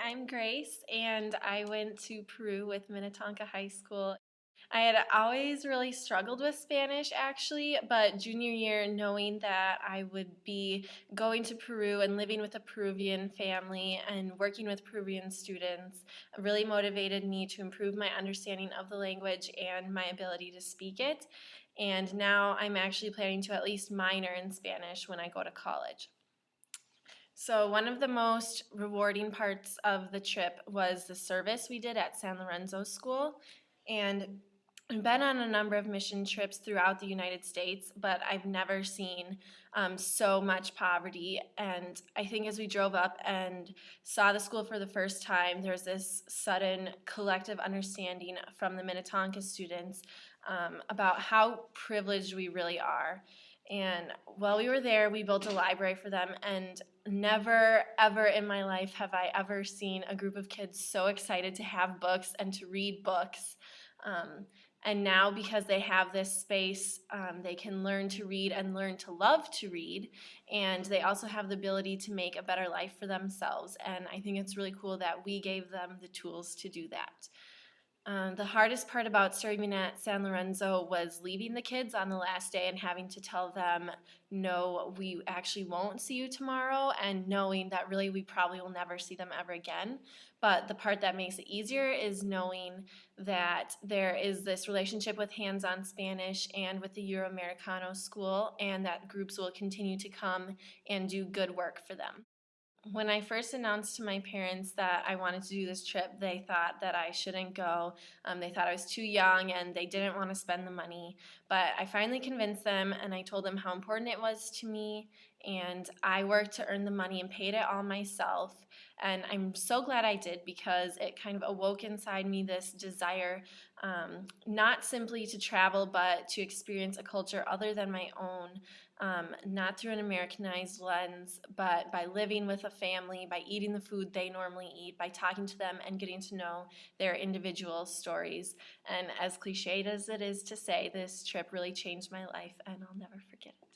I'm Grace, and I went to Peru with Minnetonka High School. I had always really struggled with Spanish actually, but junior year, knowing that I would be going to Peru and living with a Peruvian family and working with Peruvian students really motivated me to improve my understanding of the language and my ability to speak it. And now I'm actually planning to at least minor in Spanish when I go to college. So one of the most rewarding parts of the trip was the service we did at San Lorenzo School. And I've been on a number of mission trips throughout the United States, but I've never seen so much poverty. And I think as we drove up and saw the school for the first time, there was this sudden collective understanding from the Minnetonka students about how privileged we really are. And while we were there, we built a library for them, and never ever in my life have I ever seen a group of kids so excited to have books and to read books. And now, because they have this space, they can learn to read and learn to love to read. And they also have the ability to make a better life for themselves. And I think it's really cool that we gave them the tools to do that. The hardest part about serving at San Lorenzo was leaving the kids on the last day and having to tell them, no, we actually won't see you tomorrow, and knowing that really we probably will never see them ever again. But the part that makes it easier is knowing that there is this relationship with Hands-On Spanish and with the Euro-Americano school, and that groups will continue to come and do good work for them. When I first announced to my parents that I wanted to do this trip, they thought that I shouldn't go. They thought I was too young and they didn't want to spend the money. But I finally convinced them, and I told them how important it was to me. And I worked to earn the money and paid it all myself. And I'm so glad I did, because it kind of awoke inside me this desire, not simply to travel, but to experience a culture other than my own. Not through an Americanized lens, but by living with a family, by eating the food they normally eat, by talking to them and getting to know their individual stories. And as cliched as it is to say, this trip really changed my life, and I'll never forget it.